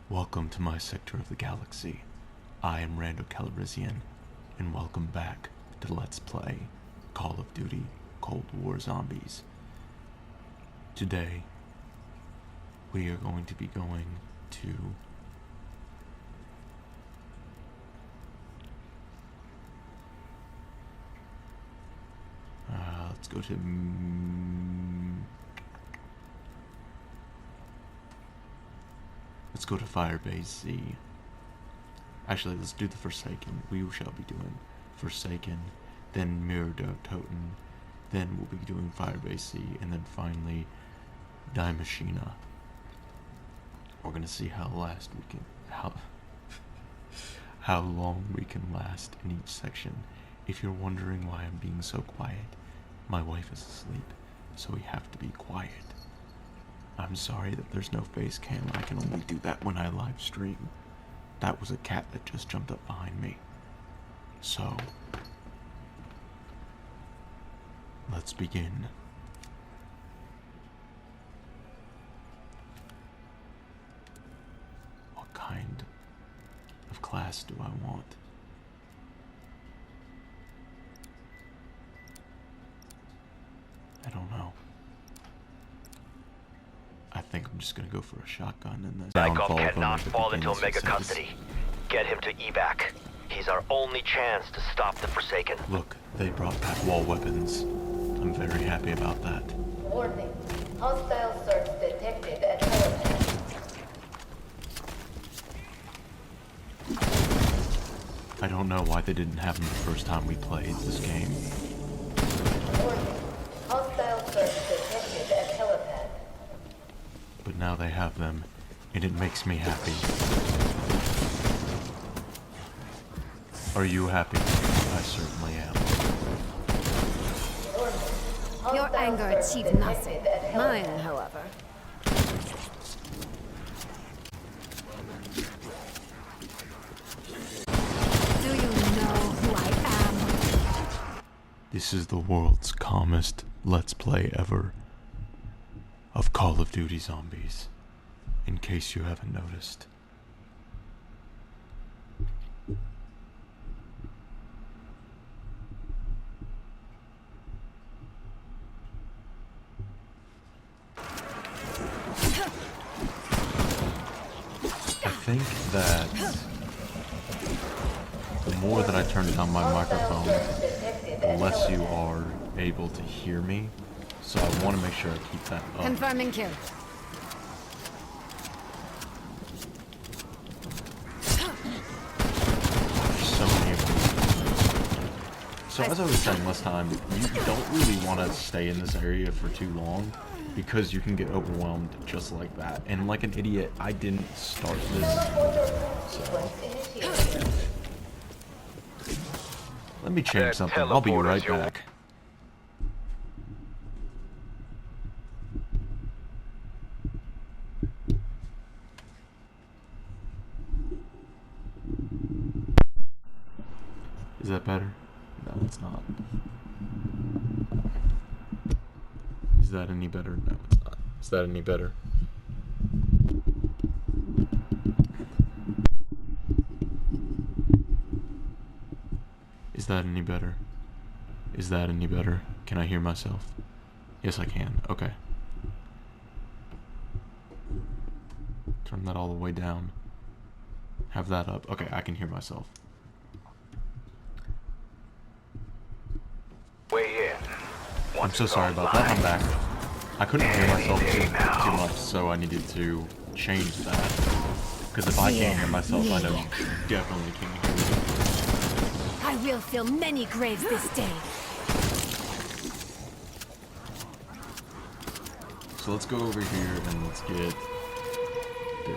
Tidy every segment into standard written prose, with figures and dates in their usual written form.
Welcome to my sector of the galaxy. I am Rando Calrissian, and welcome back to Let's Play Call of Duty Cold War Zombies. Today, we are going to be going to let's go to Firebase Z. Actually, let's do the Forsaken. We shall be doing Forsaken, then Mirror Toten, then we'll be doing Firebase Z, and then finally Die Machina. We're gonna see how long we can last in each section. If you're wondering why I'm being so quiet, my wife is asleep, so we have to be quiet. I'm sorry that there's no face cam. I can only do that when I live stream. That was a cat that just jumped up behind me. So, let's begin. What kind of class do I want? I don't know. I think I'm just gonna go for a shotgun and then Bykov cannot fall into Omega custody. Get him to evac. He's our only chance to stop the Forsaken. Look, they brought back wall weapons. I'm very happy about that. Warning. Hostile search detected at helipad. I don't know why they didn't have them the first time we played this game. Warning. Hostile search detected at helipad. But now they have them, and it makes me happy. Are you happy? I certainly am. Your anger achieved nothing. Mine, however. Do you know who I am? This is the world's calmest Let's Play ever of Call of Duty Zombies, in case you haven't noticed. I think that the more that I turn down my microphone, the less you are able to hear me. So I want to make sure I keep that up. Confirming kill. So many of them. So as I was saying last time, you don't really want to stay in this area for too long because you can get overwhelmed just like that. And like an idiot, I didn't start this. So. Let me change something. I'll be right back. Is that better? No, it's not. Is that any better? No, it's not. Is that any better? Is that any better? Is that any better? Can I hear myself? Yes, I can. Okay. Turn that all the way down. Have that up. Okay, I can hear myself. I'm so sorry about that. I'm back. I couldn't hear myself too much, so I needed to change that. Because if I can't hear myself, I know you definitely can't hear me. I will fill many graves this day. So let's go over here and let's get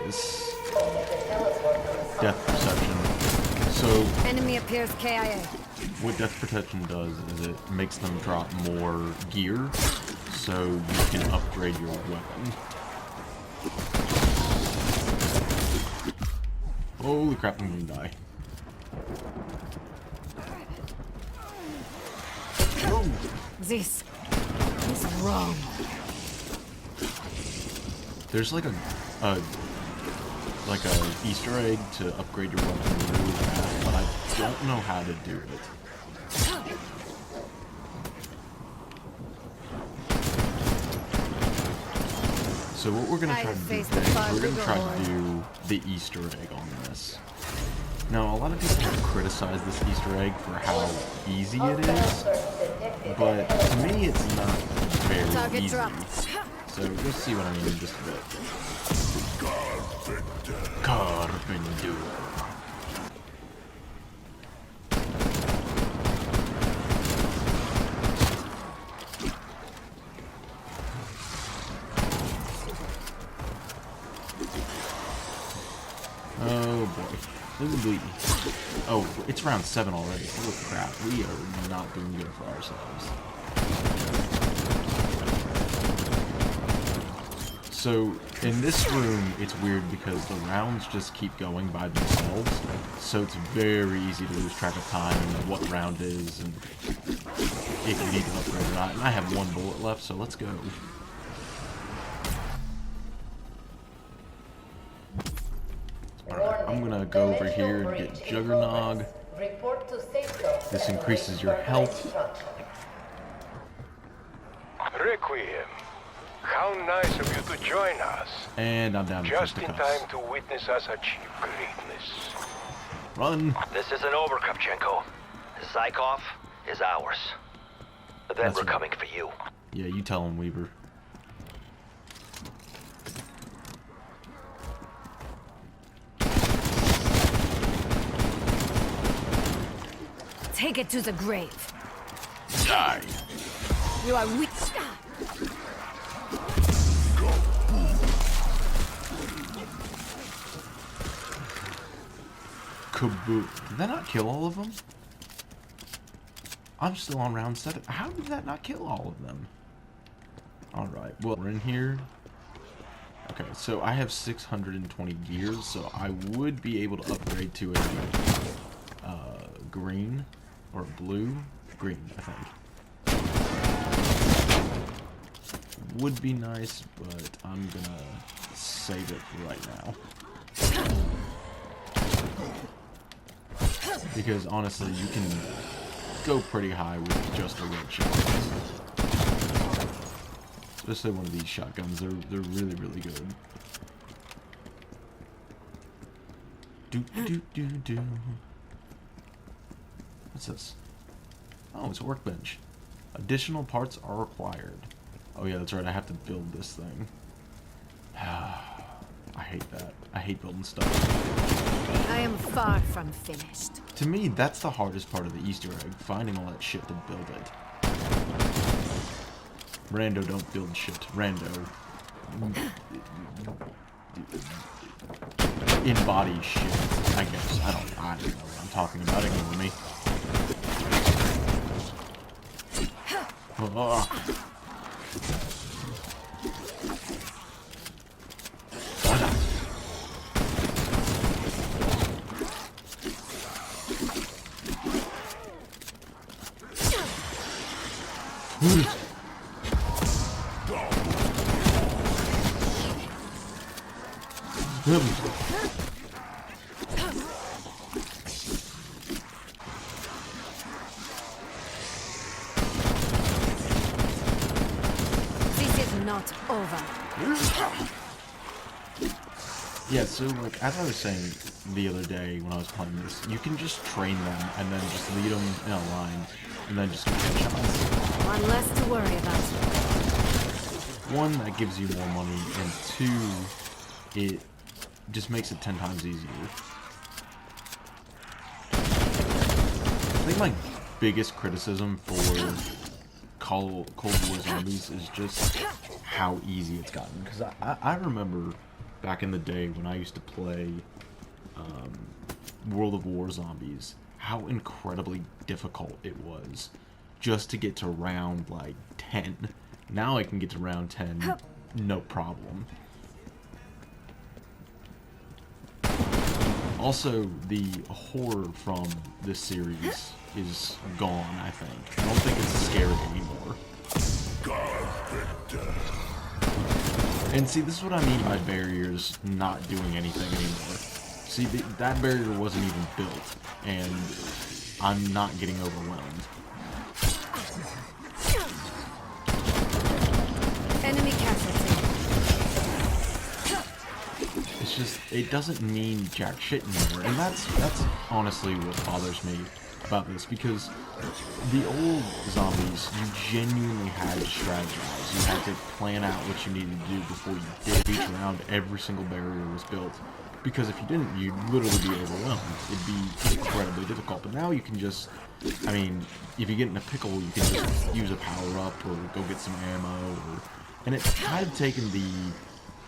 this death perception. So Enemy appears KIA. what death protection does is it makes them drop more gear, so you can upgrade your weapon. Holy crap, I'm gonna die. This is wrong. There's like a like a Easter egg to upgrade your weapon really fast, but I don't know how to do it. So what we're gonna try to do today is we're gonna try to do the Easter egg on this. Now, a lot of people have criticized this Easter egg for how easy it is, but to me it's not very easy. So you'll see what I mean in just a bit. Carpenter. Oh boy. Oh, it's round 7 already. Holy crap. We are not doing good for ourselves. So, in this room, it's weird because the rounds just keep going by themselves. So it's very easy to lose track of time and what round is and if you need to upgrade or not. And I have 1 bullet left, so let's go. Alright, I'm gonna go over here and get Juggernog. This increases your health. Requiem. How nice of you to join us. And I'm down to just in fisticuffs. time to witness us achieve greatness. Run! This isn't over, Kopchenko. Zykov is ours. Then That's we're right. coming for you. Yeah, you tell him, Weaver. Take it to the grave. Die! You are weak. Kaboom. Did that not kill all of them? I'm still on round 7. How did that not kill all of them? Alright, well, we're in here. Okay, so I have 620 gears, so I would be able to upgrade to a green or a blue. Green, I think. Would be nice, but I'm gonna save it right now. Because honestly, you can go pretty high with just a red shotgun. Especially one of these shotguns, they're really, really good. Do. What's this? Oh, it's a workbench. Additional parts are required. Oh yeah, that's right, I have to build this thing. I hate that. I hate building stuff. I am far from finished. To me, that's the hardest part of the Easter egg, finding all that shit to build it. Rando don't build shit. Rando embody shit, I guess. I don't know what I'm talking about. Ignore me. Oh. This is not over. Yeah, so like as I was saying the other day when I was playing this, you can just train them and then just lead them in a line and then just get shots. One less to worry about. 1, that gives you more money, and 2, it just makes it 10 times easier. I think my biggest criticism for Cold War Zombies is just how easy it's gotten. Because I remember back in the day when I used to play World of War Zombies, how incredibly difficult it was just to get to round like 10. Now I can get to round 10 no problem. Also, the horror from this series is gone, I think. I don't think it's scary anymore. And see, this is what I mean by barriers not doing anything anymore. See, that barrier wasn't even built, and I'm not getting overwhelmed. Enemy casualty. It's just, it doesn't mean jack shit anymore, and that's honestly what bothers me about this, because the old zombies, you genuinely had to strategize. You had to plan out what you needed to do before you did reach around every single barrier was built. Because if you didn't, you'd literally be overwhelmed. It'd be incredibly difficult. But now you can just, I mean, if you get in a pickle, you can just use a power-up or go get some ammo. And it's kind of taken the,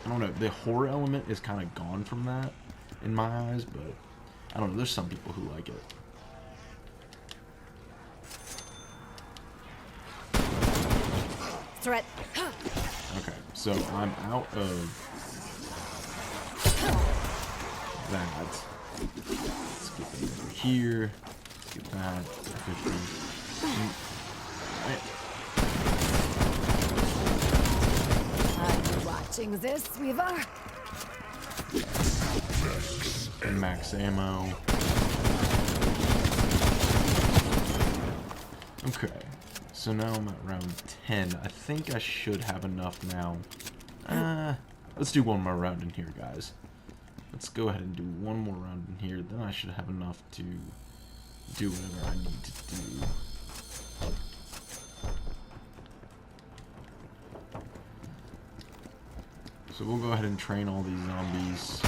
I don't know, the horror element is kind of gone from that in my eyes. But I don't know, there's some people who like it. Threat. Okay, so I'm out of that. Let's get that over here. Let's get that. 50. Are you watching this, Weaver? Max ammo. Okay. So now I'm at round 10. I think I should have enough now. Let's do one more round in here, guys. Let's go ahead and do one more round in here. Then I should have enough to do whatever I need to do. So we'll go ahead and train all these zombies.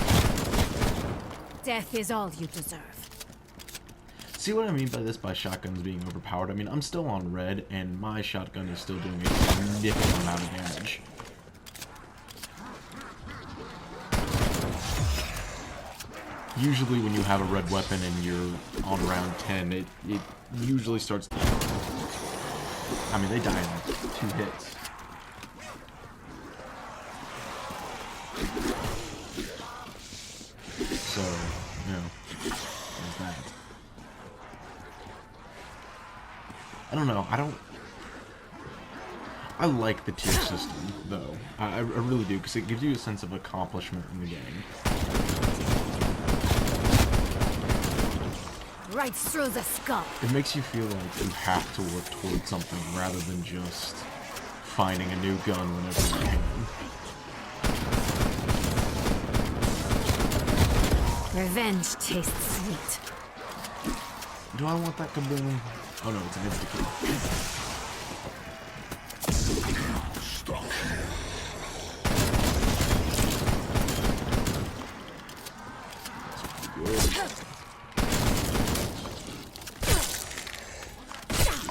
Death is all you deserve. See what I mean by this, by shotguns being overpowered? I mean, I'm still on red, and my shotgun is still doing a significant amount of damage. Usually when you have a red weapon and you're on round 10, it usually starts... I mean, they die in like 2 hits. So, you know, there's that. I don't know, I like the tier system, though. I really do, because it gives you a sense of accomplishment in the game. Right through the skull. It makes you feel like you have to work towards something rather than just finding a new gun whenever you can. Revenge tastes sweet. Do I want that kaboom? Oh no, it's an insta-kill.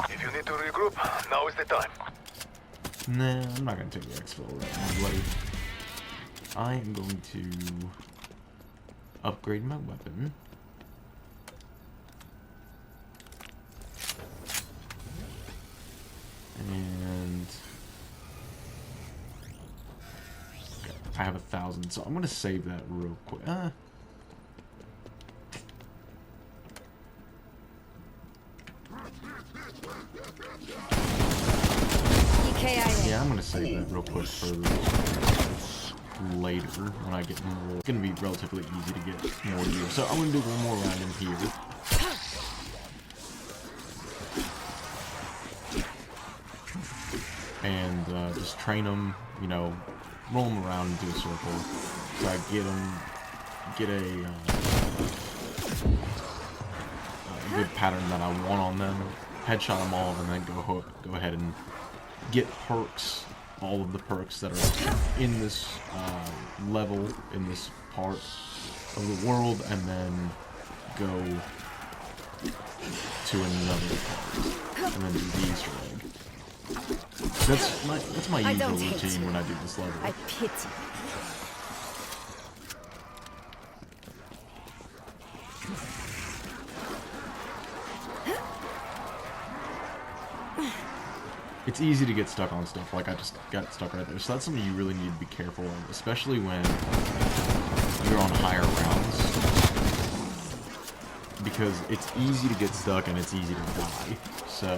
If you need to regroup, now is the time. Nah, I'm not gonna take the exfil right now, buddy. I am going to upgrade my weapon. And I have 1,000, so I'm gonna save that real quick. Yeah, I'm gonna save that real quick for later when I get more. It's gonna be relatively easy to get more gear, so I'm gonna do one more round in here. And just train them, you know, roll them around into a circle, so I get a good pattern that I want on them, headshot them all, and then go ahead and get perks, all of the perks that are in this level, in this part of the world, and then go to another part, and then do the Easter egg. That's my usual routine when I do this level. I pity. It's easy to get stuck on stuff, like I just got stuck right there. So that's something you really need to be careful of, especially when you're on higher rounds. Because it's easy to get stuck and it's easy to die. So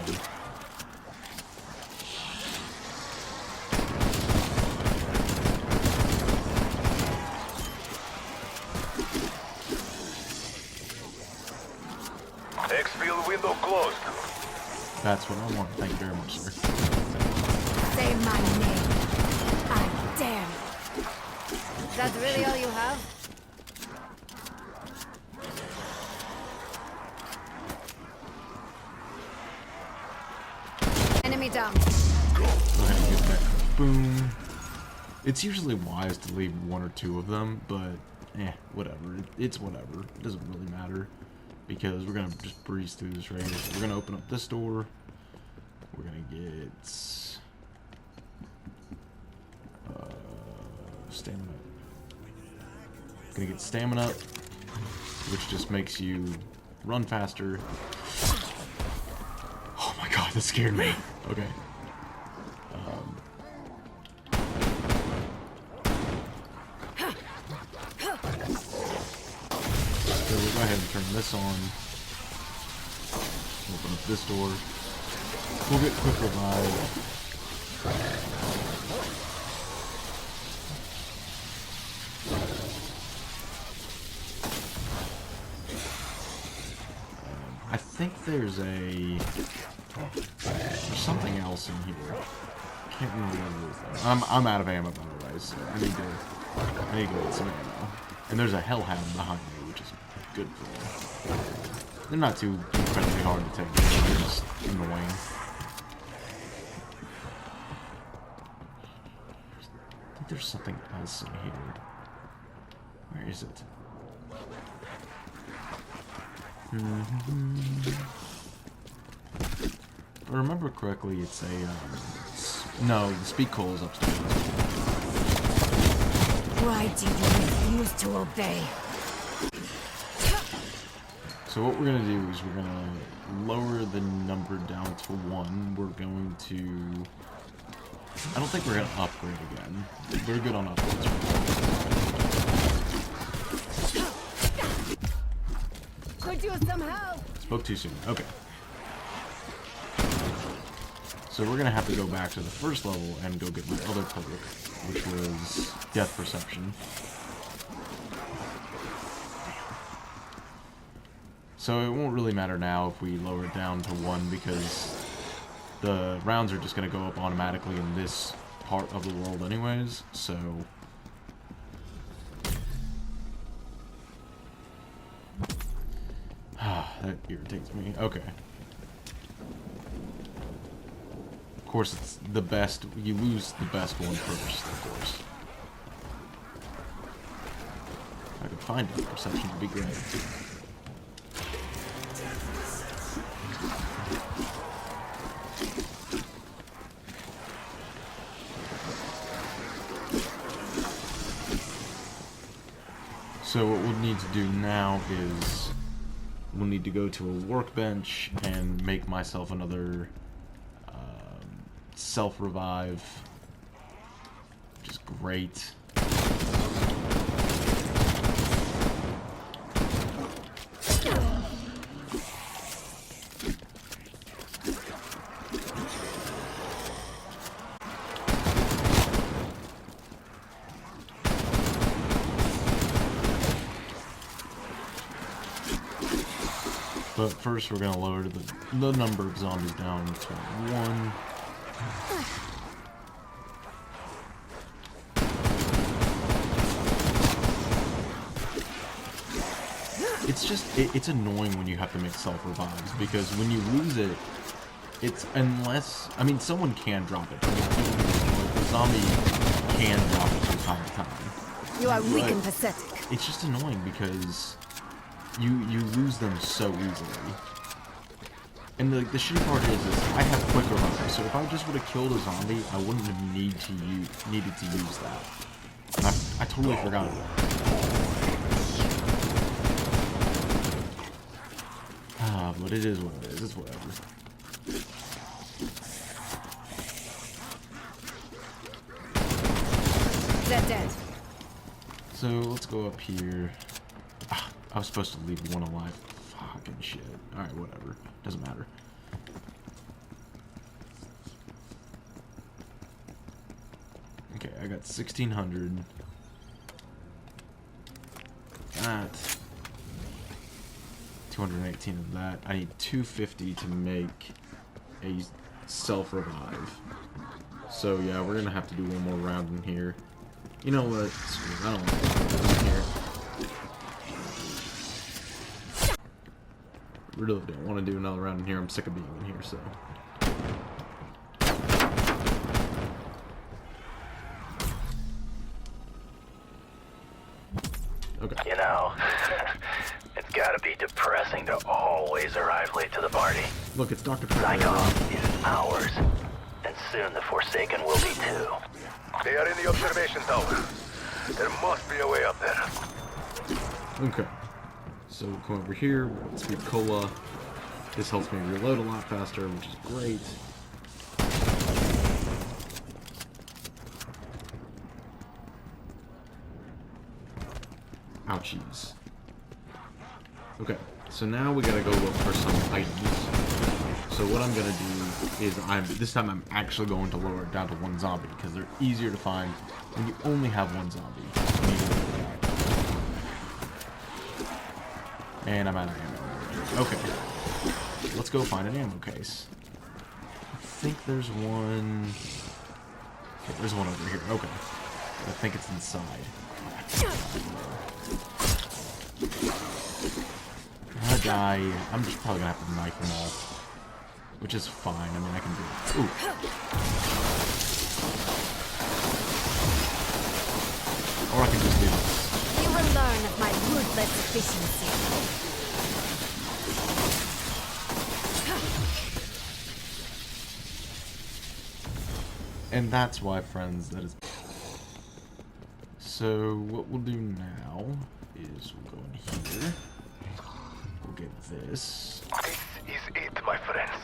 window closed. That's what I want. Thank you very much, sir. Say my name. I dare you. Is that really all you have? Enemy down. Go ahead and get that. Boom. It's usually wise to leave one or two of them, but whatever. It's whatever. It doesn't really matter because we're gonna just breeze through this right here. So we're gonna open up this door. We're gonna get stamina. Gonna get stamina, which just makes you run faster. Oh my god, that scared me. Okay. So we'll go ahead and turn this on. Open up this door. We'll get quick revive. I think there's something else in here. Can't remember what it is though. I'm out of ammo by the way, so I need to go get some ammo. And there's a hellhound behind me, which is good for me. They're not too incredibly hard to take. They're just annoying. I think there's something else in here. Where is it? If I remember correctly, it's a no, the speed coal is upstairs. Why do you refuse to obey? So what we're gonna do is we're gonna lower the number down to 1. We're going to. I don't think we're gonna upgrade again. We're good on upgrades. Could you somehow? Spoke too soon. Okay. So we're gonna have to go back to the first level and go get my other perk, which was Death Perception. So it won't really matter now if we lower it down to 1 because the rounds are just gonna go up automatically in this part of the world anyways, so that irritates me. Okay. Of course, it's the best. You lose the best one first, of course. If I could find Death Perception, would be great. So what we'll need to do now is we'll need to go to a workbench and make myself another self-revive, which is great. But first we're gonna lower the number of zombies down to 1. It's annoying when you have to make self-revives, because when you lose it, it's, unless, I mean, someone can drop it. Like, the zombie can drop it from time to time. You are weak and pathetic. It's just annoying because you lose them so easily. And the shitty part is I have quick revive, so if I just would have killed a zombie, I wouldn't have needed to use that. And I totally forgot about it. But it is what it is. It's whatever. They're dead. So let's go up here. I was supposed to leave one alive. Fucking shit. Alright, whatever. Doesn't matter. Okay, I got 1,600. Got 218 of that. I need 250 to make a self-revive. So yeah, we're gonna have to do one more round in here. You know what? Screw it, I don't want to do in here. Really don't want to do another round in here. I'm sick of being in here, so. Okay. You know, it's gotta be depressing to always arrive late to the party. Look, it's Dr. Pepper. Psychoff is ours, and soon the Forsaken will be too. They are in the observation tower. There must be a way up there. Okay. So we'll come over here, we'll get Speed Cola. This helps me reload a lot faster, which is great. Ouchies. Okay, so now we gotta go look for some items. So what I'm gonna do is this time I'm actually going to lower it down to one zombie because they're easier to find when you only have one zombie. And I'm out of ammo. Okay. Let's go find an ammo case. I think there's one. Okay, there's one over here. Okay. I think it's inside. That guy, I'm just probably gonna have to knife them all. Which is fine. I mean, I can do it. Ooh. Or I can just do this. You will learn of my ruthless efficiency. And that's why, friends, that is... So, what we'll do now is we'll go in here. We'll get this. This is it, my friends.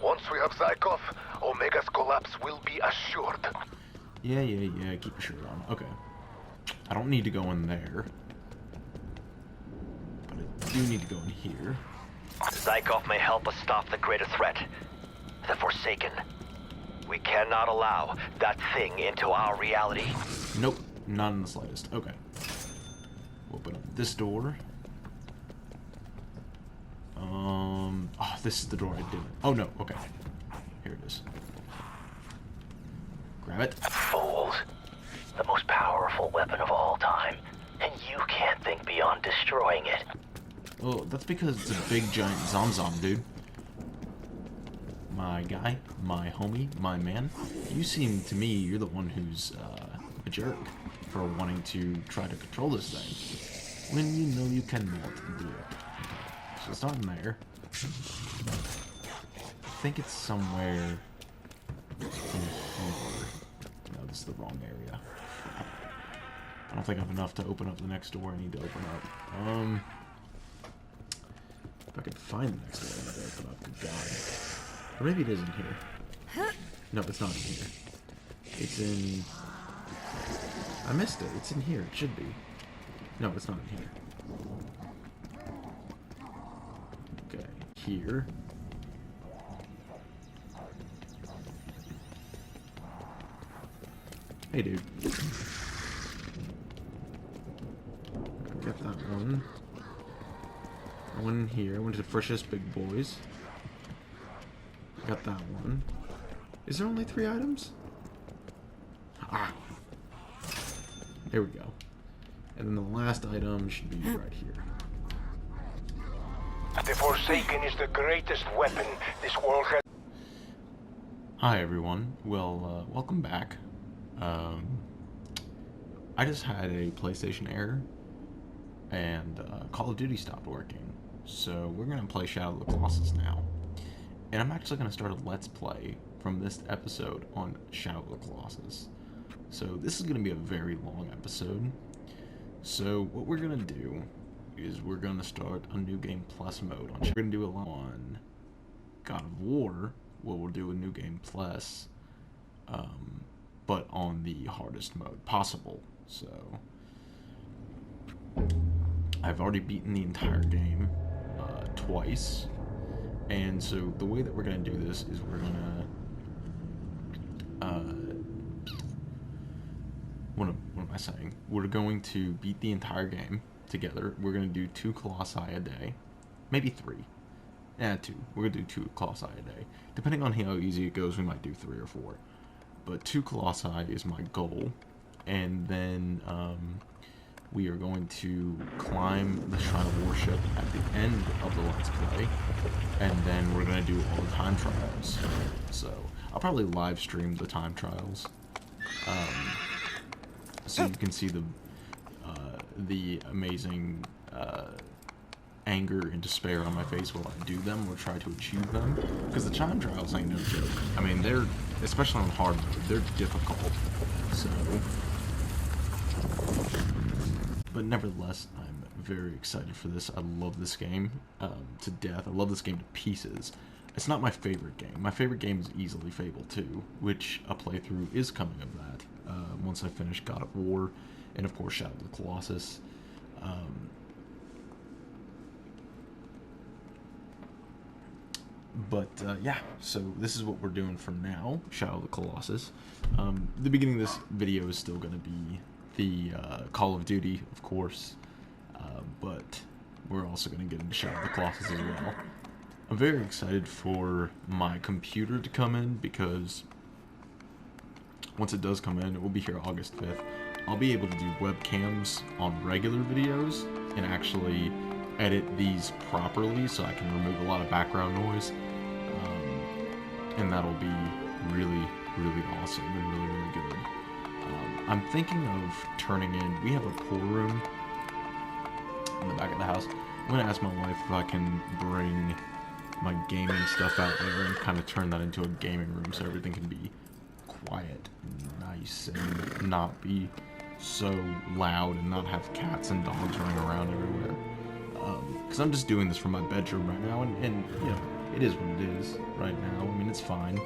Once we have Zykov, Omega's collapse will be assured. Yeah, keep your shirt on. Okay. I don't need to go in there. But I do need to go in here. Zykov may help us stop the greatest threat, the Forsaken. We cannot allow that thing into our reality. Nope, not in the slightest. Okay. Open up this door. Oh, this is the door I didn't. Oh no, okay. Here it is. Grab it. Fools. The most powerful weapon of all time. And you can't think beyond destroying it. Oh, that's because it's a big giant zom-zom, dude. My guy, my homie, my man. You seem to me you're the one who's a jerk for wanting to try to control this thing when you know you cannot do it. So it's not in there. I think it's somewhere in here. No, this is the wrong area. I don't think I have enough to open up the next door I need to open up. If I could find the next door I need to open up, good God. Or maybe it is in here. No, it's not in here. It's in... I missed it. It's in here. It should be. No, it's not in here. Okay, here. Hey, dude. Get that one. One in here. I went to the freshest big boys. Got that one. Is there only 3 items? Ah. There we go. And then the last item should be right here. The Forsaken is the greatest weapon this world has. Hi everyone. Well, welcome back. I just had a PlayStation error, and Call of Duty stopped working. So we're gonna play Shadow of the Colossus now. And I'm actually going to start a Let's Play from this episode on Shadow of the Colossus. So this is going to be a very long episode. So what we're going to do is we're going to start a New Game Plus mode. We're going to do a lot on God of War, where we'll do a New Game Plus, but on the hardest mode possible. So I've already beaten the entire game twice. And so the way that we're going to do this is we're going to, what am I saying? We're going to beat the entire game together. We're going to do 2 Colossi a day. maybe 3. Yeah, 2. We're gonna do 2 Colossi a day. Depending on how easy it goes, we might do 3 or 4. But 2 Colossi is my goal. And then we are going to climb the Shrine of Worship at the end of the Let's Play. And then we're going to do all the time trials. So I'll probably live stream the time trials. So you can see the amazing anger and despair on my face while I do them or try to achieve them. Because the time trials ain't no joke. I mean, they're, especially on hard mode, they're difficult. So, but nevertheless, I'm very excited for this. I love this game to death. I love this game to pieces. It's not my favorite game. My favorite game is easily Fable 2, which a playthrough is coming of that once I finish God of War, and of course Shadow of the Colossus. Yeah, so this is what we're doing for now, Shadow of the Colossus. The beginning of this video is still going to be the Call of Duty, of course, but we're also going to get into Shadow of the Colossus as well. I'm very excited for my computer to come in, because once it does come in, it will be here August 5th. I'll be able to do webcams on regular videos and actually edit these properly so I can remove a lot of background noise. And that'll be really, really awesome and really, really good. I'm thinking of turning in, we have a pool room in the back of the house. I'm going to ask my wife if I can bring my gaming stuff out there and kind of turn that into a gaming room so everything can be quiet and nice and not be so loud and not have cats and dogs running around everywhere. Because I'm just doing this from my bedroom right now, and you know, it is what it is right now. I mean, it's fine.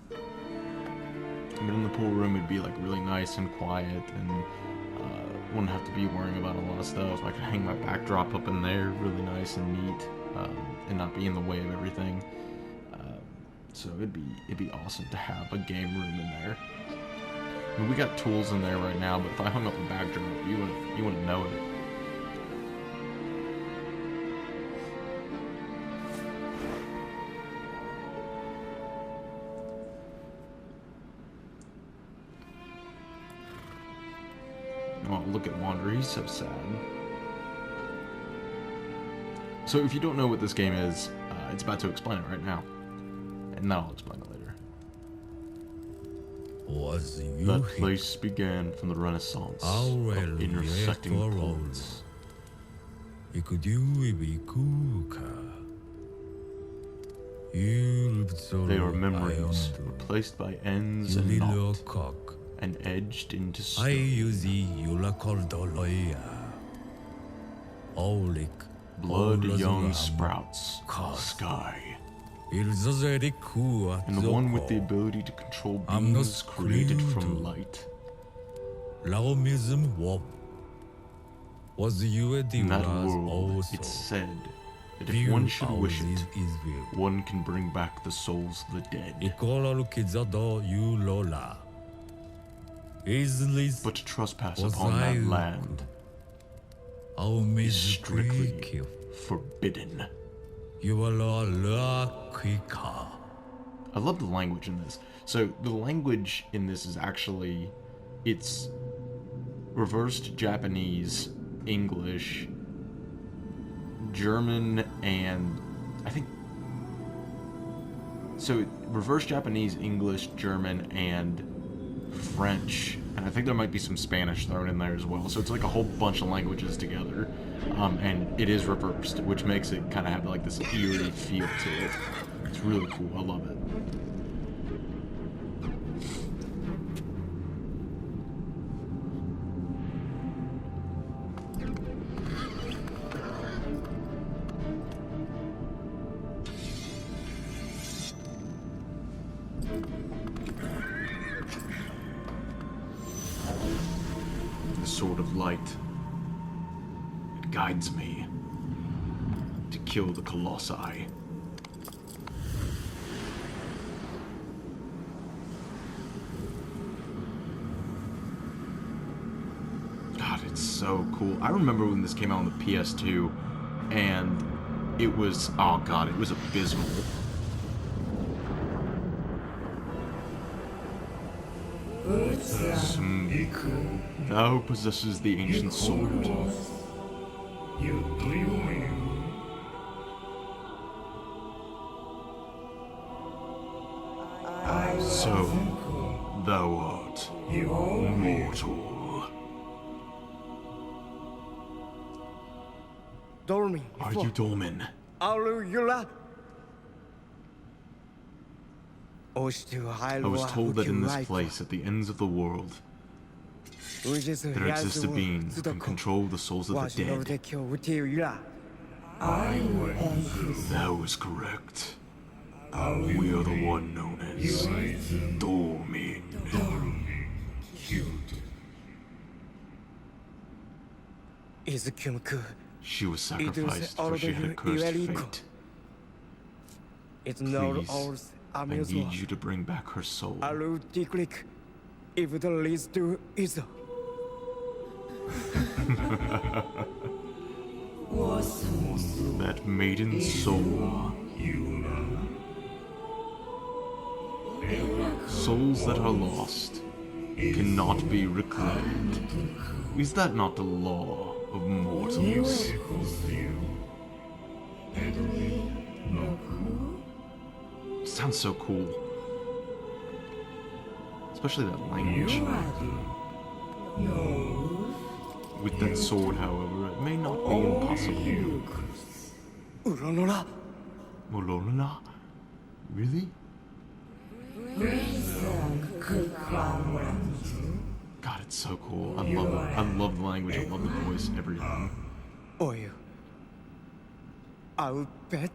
But in the pool room, it'd be like really nice and quiet, and wouldn't have to be worrying about a lot of stuff. I could hang my backdrop up in there, really nice and neat, and not be in the way of everything. So it'd be awesome to have a game room in there. I mean, we got tools in there right now, but if I hung up a backdrop, you wouldn't know it. Oh, look at Wander, he's so sad. So if you don't know what this game is, it's about to explain it right now. And then I'll explain it later. That place began from the Renaissance of intersecting poles. They are memories replaced by ends and not, and edged into stone. Blood young sprouts in the sky. And the one with the ability to control beings created from light. In that world, it's said that if one should wish it, one can bring back the souls of the dead. But to trespass upon that land is strictly forbidden. I love the language in this. So the language in this is actually, it's reversed Japanese, English, German, and I think, so reverse Japanese, English, German, and French, and I think there might be some Spanish thrown in there as well. So it's like a whole bunch of languages together, and it is reversed, which makes it kind of have like this eerie feel to it. It's really cool. I love it. The sword of light. It guides me to kill the Colossi. God, it's so cool. I remember when this came out on the PS2, and it was, oh god, it was abysmal. Thou possesses the ancient sword. So, thou art mortal. Dormi. Are you Dolmen? I I was told that in this place, at the ends of the world, there exists a being who can control the souls of the dead. That was correct. We are the one known as Dolmen. She was sacrificed for she had a cursed fate. Please, I need you to bring back her soul. That maiden soul. Souls that are lost cannot be reclaimed. Is that not the law of mortals? Sounds so cool. Especially that language. With that sword, however, it may not be impossible. Mololona? Really? God, it's so cool. I love it. I love the language. I love the voice. Everything. I'll bet.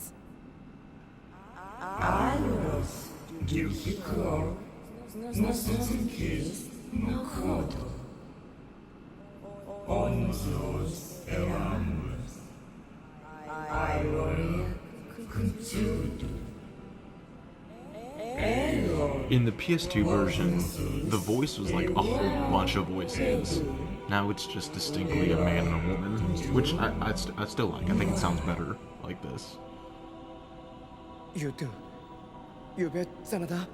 In the PS2 version, the voice was like a whole bunch of voices. Now it's just distinctly a man and a woman, which I still like. I think it sounds better like this. You do. You bet, Sanada.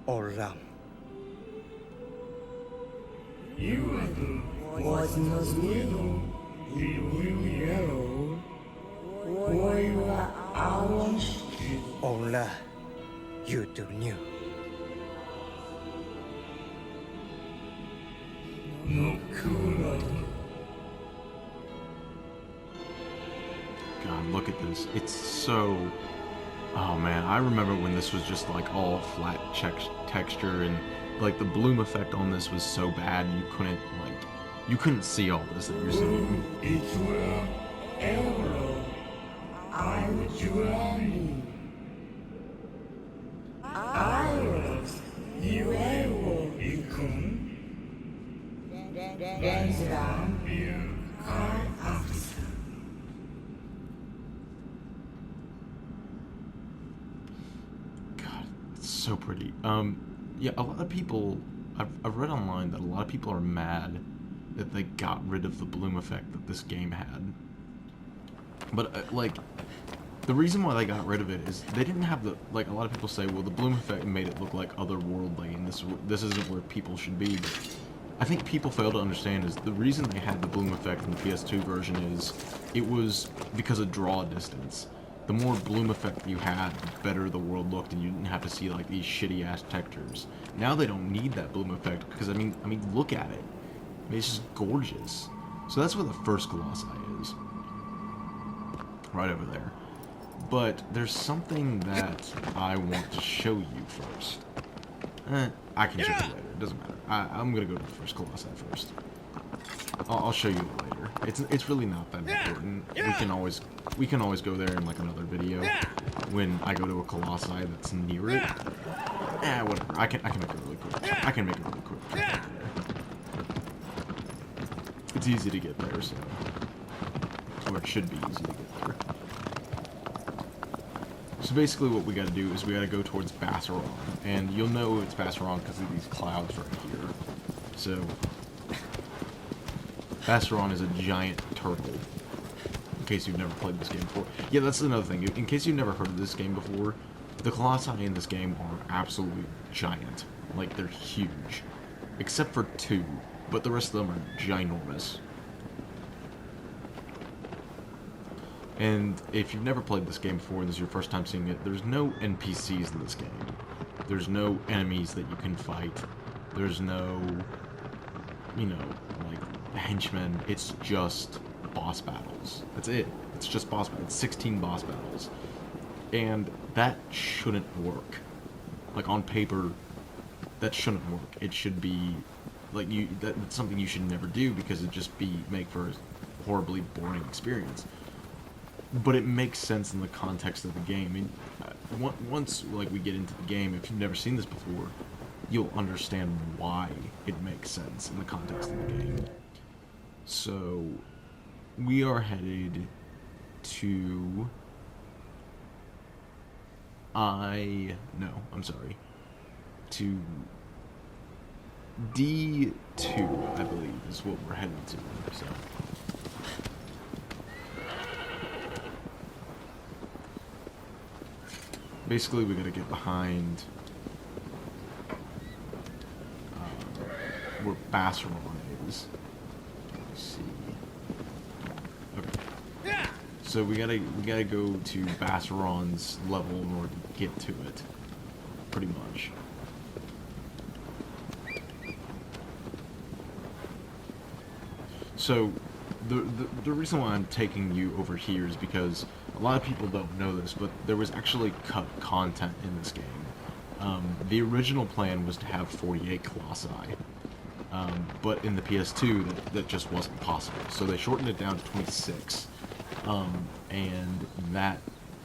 Olam. Ola, you do new. God, look at this. It's so... Oh man, I remember when this was just like all flat texture, and like the bloom effect on this was so bad you couldn't see all this that you're seeing. God, it's so pretty. Yeah, a lot of people, I've read online that a lot of people are mad that they got rid of the bloom effect that this game had. But, like, the reason why they got rid of it is they didn't have the, like, a lot of people say, well, the bloom effect made it look like otherworldly, and this isn't where people should be, but I think people fail to understand is the reason they had the bloom effect in the PS2 version is it was because of draw distance. The more bloom effect you had, the better the world looked, and you didn't have to see like these shitty-ass textures. Now they don't need that bloom effect because I mean, look at it. I mean, it's just gorgeous. So that's where the first Colossi is, right over there. But there's something that I want to show you first. I can show you later. It doesn't matter. I'm gonna go to the first Colossi first. I'll show you it later. It's really not that important. We can always go there in like another video when I go to a Colossi that's near it. Whatever. I can make it really quick. I can make it really quick. It's easy to get there, so or it should be easy to get there. So basically, what we got to do is we got to go towards Bassaron, and you'll know it's Bassaron because of these clouds right here. So. Bassaron is a giant turtle, in case you've never played this game before. Yeah, that's another thing. In case you've never heard of this game before, the Colossi in this game are absolutely giant. Like, they're huge. Except for 2, but the rest of them are ginormous. And if you've never played this game before and this is your first time seeing it, there's no NPCs in this game. There's no enemies that you can fight. There's no, you know, like, henchmen. It's just boss battles. That's it. It's just boss battles. It's 16 boss battles. And that shouldn't work. Like, on paper, that shouldn't work. It should be, like, that's something you should never do because it'd just make for a horribly boring experience. But it makes sense in the context of the game. And once, like, we get into the game, if you've never seen this before, you'll understand why it makes sense in the context of the game. So, we are headed to to D2, I believe, is what we're headed to, so. Basically, we gotta get behind where Bassaron is. Let's see. Okay. So we gotta go to Bassaron's level in order to get to it. Pretty much. So the reason why I'm taking you over here is because a lot of people don't know this, but there was actually cut content in this game. The original plan was to have 48 Colossi, but in the PS2 that just wasn't possible. So they shortened it down to 26, and that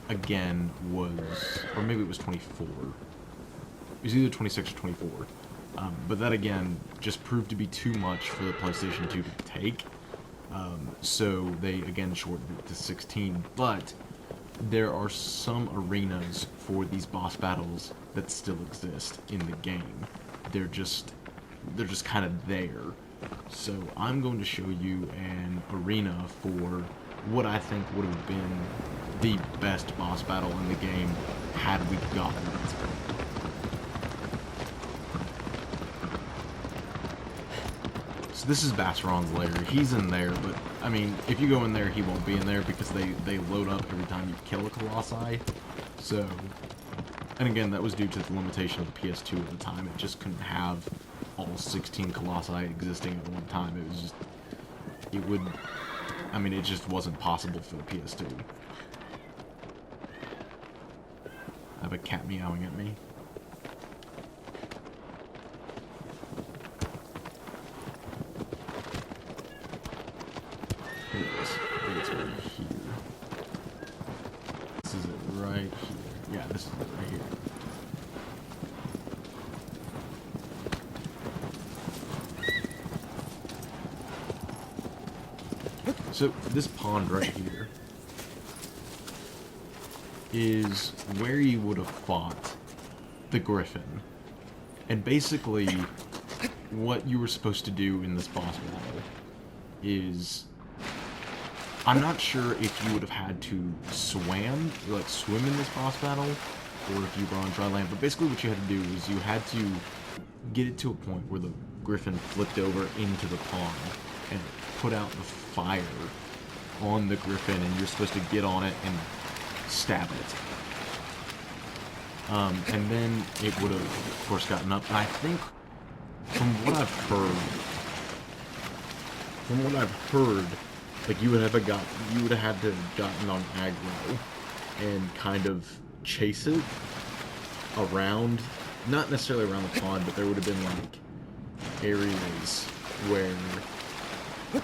again was, or maybe it was 24. It was either 26 or 24. But that again just proved to be too much for the PlayStation 2 to take. So they again shortened it to 16, but there are some arenas for these boss battles that still exist in the game. They're just kind of there. So I'm going to show you an arena for what I think would have been the best boss battle in the game had we gotten it. So this is Bassaron's lair. He's in there, but, I mean, if you go in there, he won't be in there because they load up every time you kill a Colossi. So, and again, that was due to the limitation of the PS2 at the time. It just couldn't have all 16 Colossi existing at one time. It was just, it just wasn't possible for the PS2. I have a cat meowing at me. Here it is. I think it's right here. This is it right here. Yeah, this is it right here. So, this pond right here is where you would have fought the Griffin. And basically, what you were supposed to do in this boss battle is, I'm not sure if you would have had to swim in this boss battle, or if you were on dry land, but basically what you had to do is you had to get it to a point where the Griffin flipped over into the pond and put out the fire on the Griffin, and you're supposed to get on it and stab it. And then it would have, of course, gotten up. And I think, from what I've heard, like you would have had to have gotten on aggro and kind of chase it around, not necessarily around the pond, but there would have been like areas where Let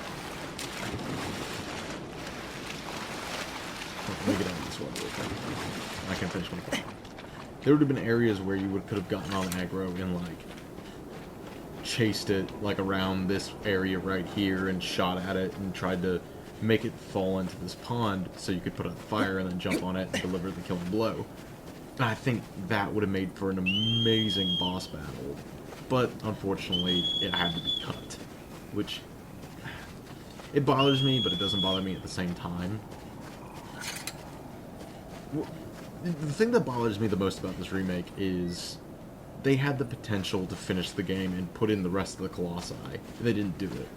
me get out of this one real quick. I can finish my point. There would have been areas where you could have gotten on aggro and, like, chased it, like, around this area right here and shot at it and tried to make it fall into this pond so you could put out fire and then jump on it and deliver the killing blow. And I think that would have made for an amazing boss battle. But, unfortunately, it had to be cut. Which, it bothers me, but it doesn't bother me at the same time. The thing that bothers me the most about this remake is they had the potential to finish the game and put in the rest of the Colossi. They didn't do it.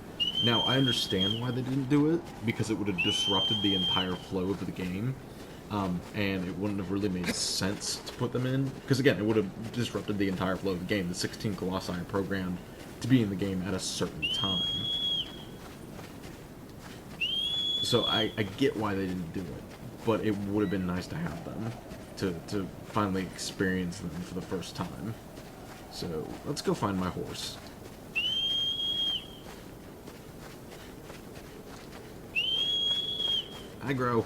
Now, I understand why they didn't do it, because it would have disrupted the entire flow of the game, and it wouldn't have really made sense to put them in, because again, it would have disrupted the entire flow of the game. The 16 Colossi are programmed to be in the game at a certain time. So I get why they didn't do it, but it would have been nice to have them, to finally experience them for the first time. So, let's go find my horse. Aggro.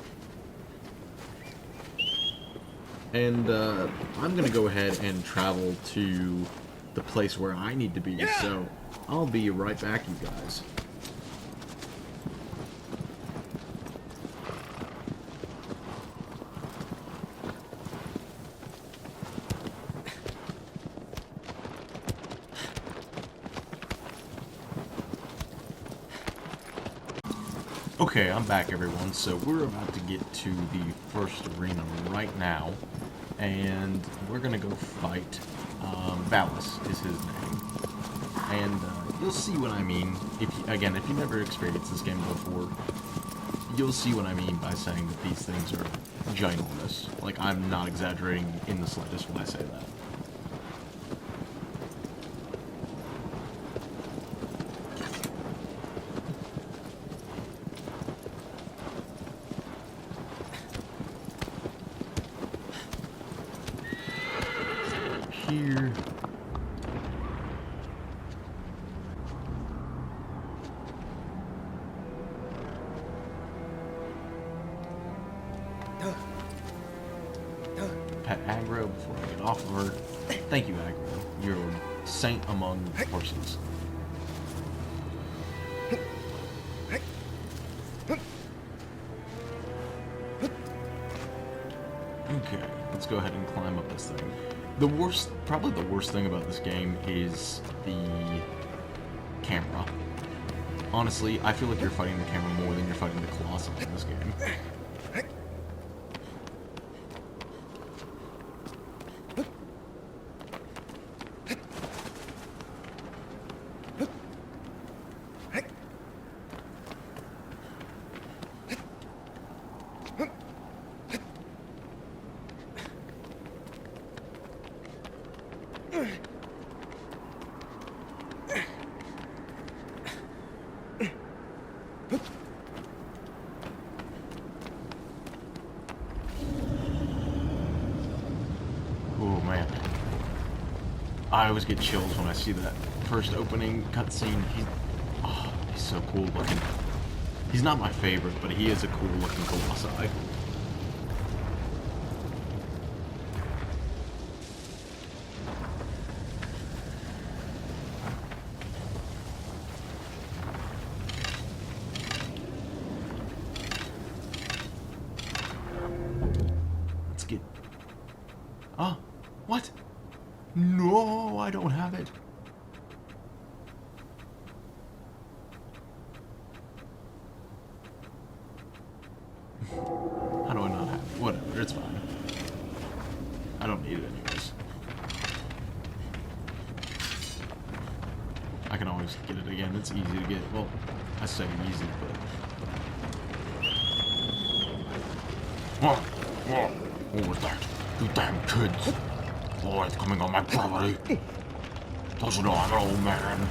And, I'm gonna go ahead and travel to the place where I need to be, so I'll be right back, you guys. Okay, I'm back, everyone. So we're about to get to the first arena right now, and we're gonna go fight Valis is his name, and you'll see what I mean. If you never experienced this game before, you'll see what I mean by saying that these things are ginormous. Like, I'm not exaggerating in the slightest when I say that. Here. Pet Aggro before I get off of her. Thank you, Aggro. You're a saint among horses. Okay, let's go ahead and climb up this thing. Probably the worst thing about this game is the camera. Honestly, I feel like you're fighting the camera more than you're fighting the Colossi in this game. Oh man, I always get chills when I see that first opening cutscene. He's so cool looking. He's not my favorite, but he is a cool looking Colossi. Let's get... Oh, what? No, I don't have it. How do I not have it? Whatever, it's fine. I don't need it anyways. I can always get it again. It's easy to get. Well, I say easy, but... What was that? You damn kids! Boys coming on my property! Don't you know I'm an old man?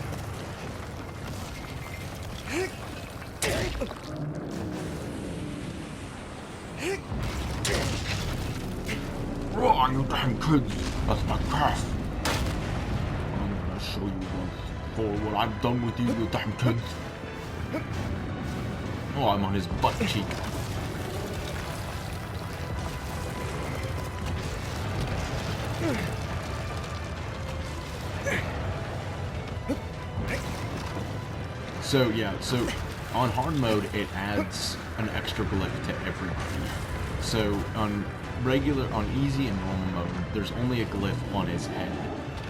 Run, you damn kids! That's my calf! I'm gonna show you for what I've done with you, you damn kids! Oh, I'm on his butt cheek. So yeah, so on hard mode it adds an extra glyph to everybody. So on easy and normal mode, there's only a glyph on his head.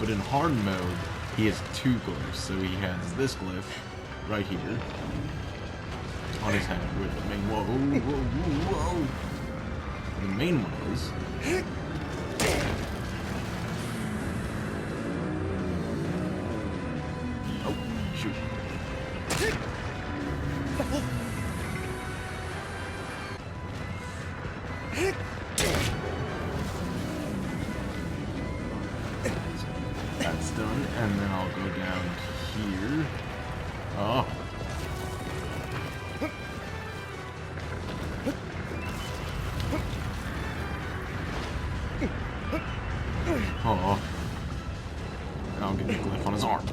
But in hard mode, he has 2 glyphs. So he has this glyph right here on his head with the main whoa. The main one is oh shoot. That's done, and then I'll go down here. Oh. Oh. Now I'm getting a glyph on his arm.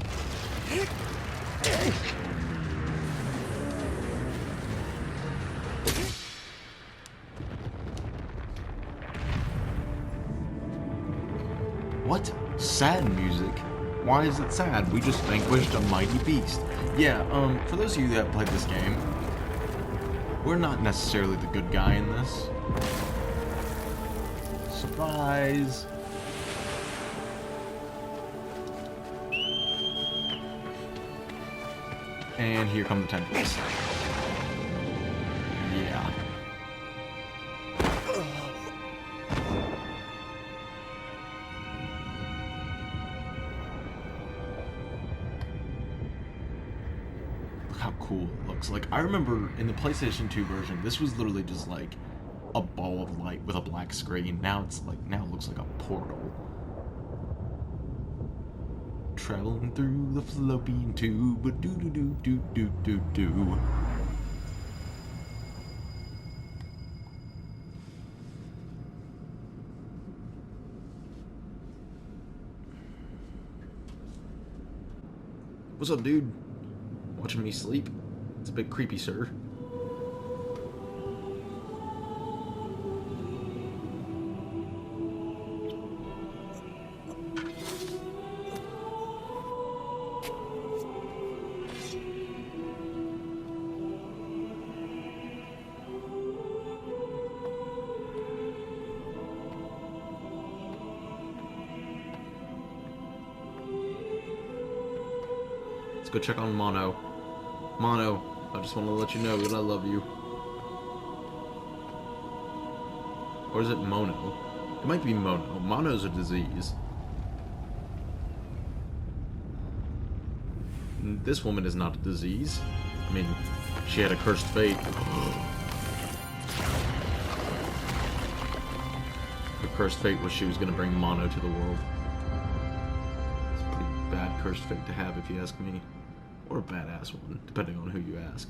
What? Sad music? Why is it sad? We just vanquished a mighty beast. Yeah, for those of you that played this game, we're not necessarily the good guy in this. Surprise! And here come the tendrils. Yeah. Look how cool it looks. Like, I remember in the PlayStation 2 version, this was literally just like a ball of light with a black screen. Now it's like, now it looks like a portal. Traveling through the fallopian tube, but do. What's up, dude? Watching me sleep? It's a bit creepy, sir. Let's go check on Mono. Mono, I just want to let you know that I love you. Or is it Mono? It might be Mono. Mono's a disease. And this woman is not a disease. I mean, she had a cursed fate. Her cursed fate was she was going to bring Mono to the world. It's a pretty bad cursed fate to have, if you ask me. Or a badass one, depending on who you ask.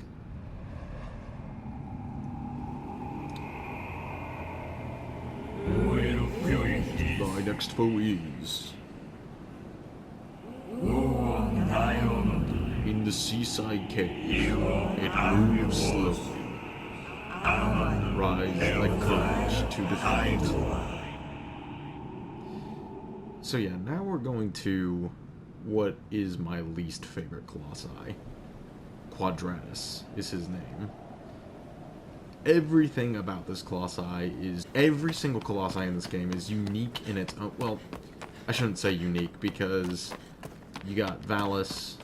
Thy next foe is... In the seaside cave, it moves slowly. Rise like courage to defeat. So yeah, now we're going to what is my least favorite Colossi. Quadratus is his name. Everything about this Colossi is... Every single Colossi in this game is unique in its own... Well, I shouldn't say unique, because you got Valus,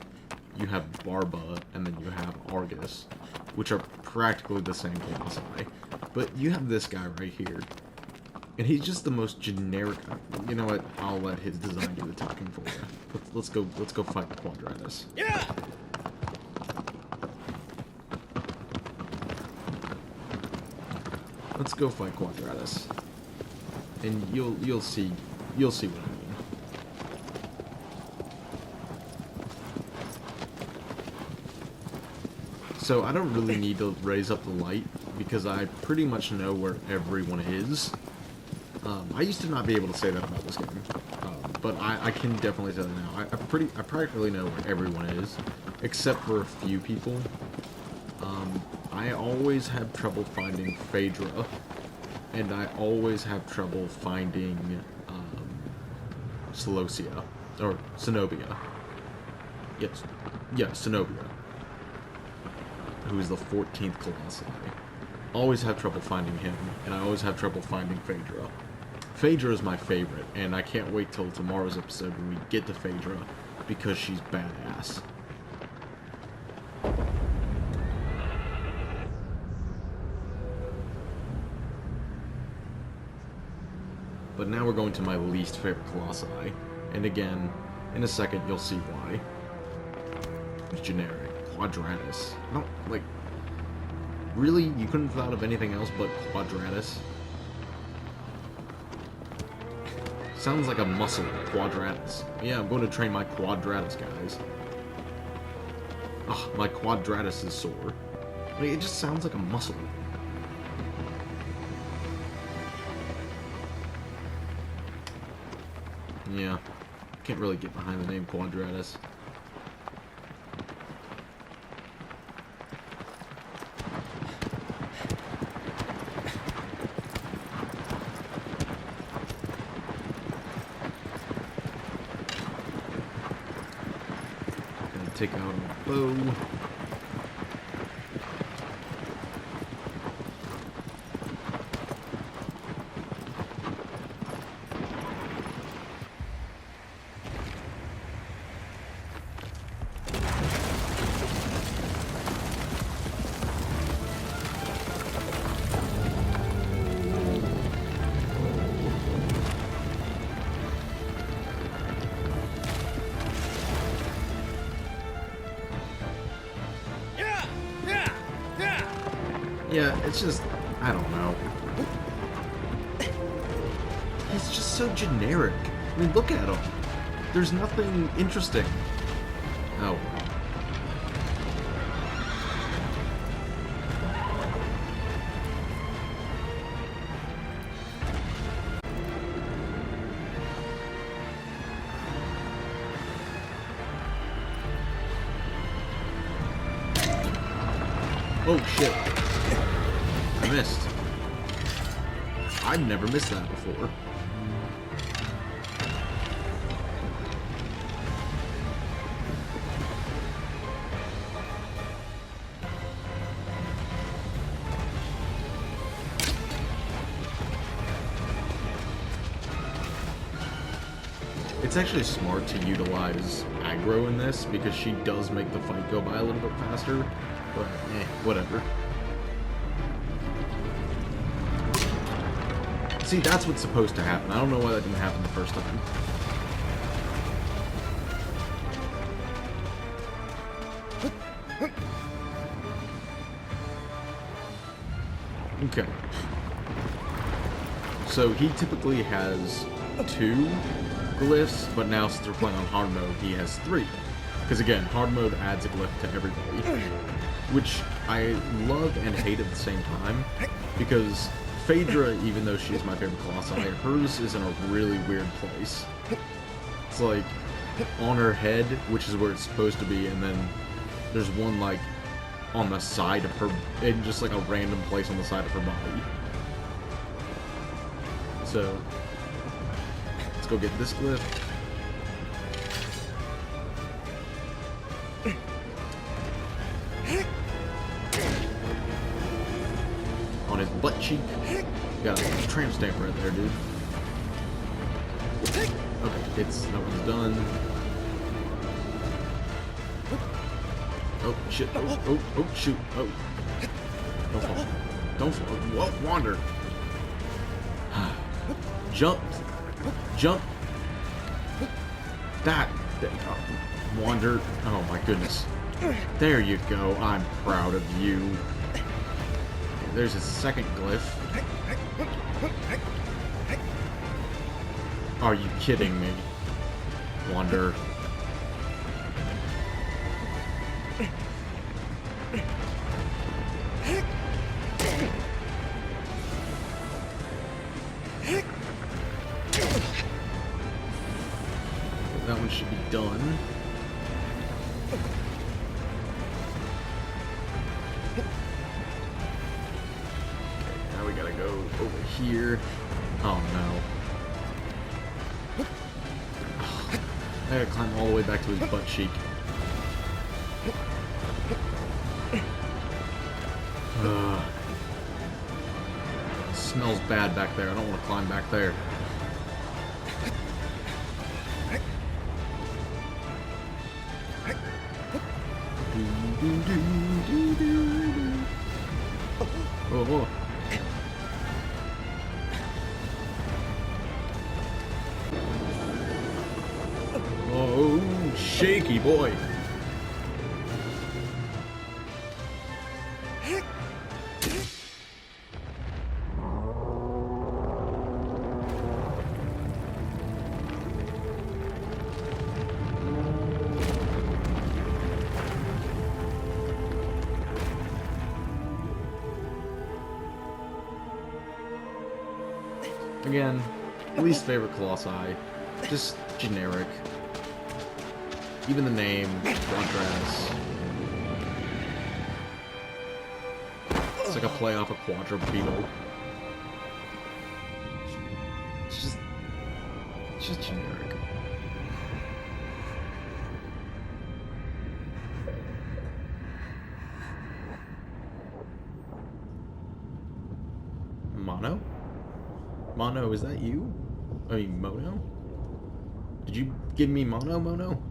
you have Barba, and then you have Argus, which are practically the same Colossi. But you have this guy right here, and he's just the most generic... You know what? I'll let his design do the talking for you. Let's go fight Quadratus. Yeah! Let's go fight Quadratus. And you'll see what I mean. So I don't really need to raise up the light because I pretty much know where everyone is. I used to not be able to say that about this game, but I can definitely say that now. I practically know where everyone is, except for a few people. I always have trouble finding Phaedra, and I always have trouble finding Celosia, or Zenobia. Yes, Zenobia, who is the 14th Colossi. Always have trouble finding him, and I always have trouble finding Phaedra. Phaedra is my favorite, and I can't wait till tomorrow's episode when we get to Phaedra, because she's badass. But now we're going to my least favorite Colossi, and again, in a second you'll see why. It's generic. Quadratus. I don't, like... Really? You couldn't have thought of anything else but Quadratus? Sounds like a muscle, Quadratus. Yeah, I'm going to train my Quadratus, guys. Ugh, my Quadratus is sore. Like, it just sounds like a muscle. Yeah, can't really get behind the name Quadratus. Gonna take out a bow. Yeah, it's just, I don't know. It's just so generic. I mean, look at him. There's nothing interesting. Oh. Oh shit. I missed. I've never missed that before. It's actually smart to utilize aggro in this because she does make the fight go by a little bit faster, but whatever. See, that's what's supposed to happen. I don't know why that didn't happen the first time. Okay. So he typically has 2 glyphs, but now since we're playing on hard mode, he has 3. Because again, hard mode adds a glyph to everybody. Which I love and hate at the same time, because Phaedra, even though she's my favorite Colossi, hers is in a really weird place. It's like on her head, which is where it's supposed to be, and then there's one like on the side of her, in just like a random place on the side of her body. So, let's go get this glyph. On his butt cheek. Got a tramp stamp right there, dude. Okay, that one's done. Oh, shit. Oh, shoot. Oh. Don't fall. Don't fall. Whoa, wander. Jump. Jump. That. Wander. Oh, my goodness. There you go. I'm proud of you. There's a second glyph. Are you kidding me? Wander. That one should be done. over here. Oh no. I gotta climb all the way back to his butt cheek. Smells bad back there. I don't want to climb back there. Oh. Oh, shaky boy. Again, least favorite Colossi. Just generic. Even the name, Quadras. It's like a play off a Quadra Beetle. It's just generic. Mono? Mono, is that you? I mean, Mono? Did you give me Mono, Mono?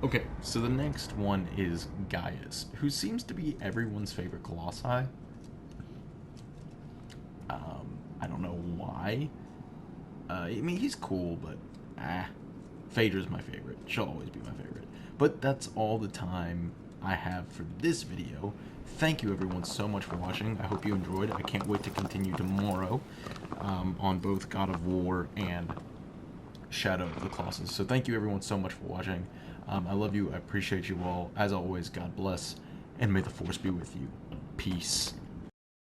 Okay, so the next one is Gaius, who seems to be everyone's favorite Colossi. I don't know why. I mean, he's cool, but Phaedra's my favorite. She'll always be my favorite. But that's all the time I have for this video. Thank you everyone so much for watching. I hope you enjoyed. I can't wait to continue tomorrow on both God of War and Shadow of the Colossus. So thank you everyone so much for watching. I love you. I appreciate you all. As always, God bless, and may the Force be with you. Peace.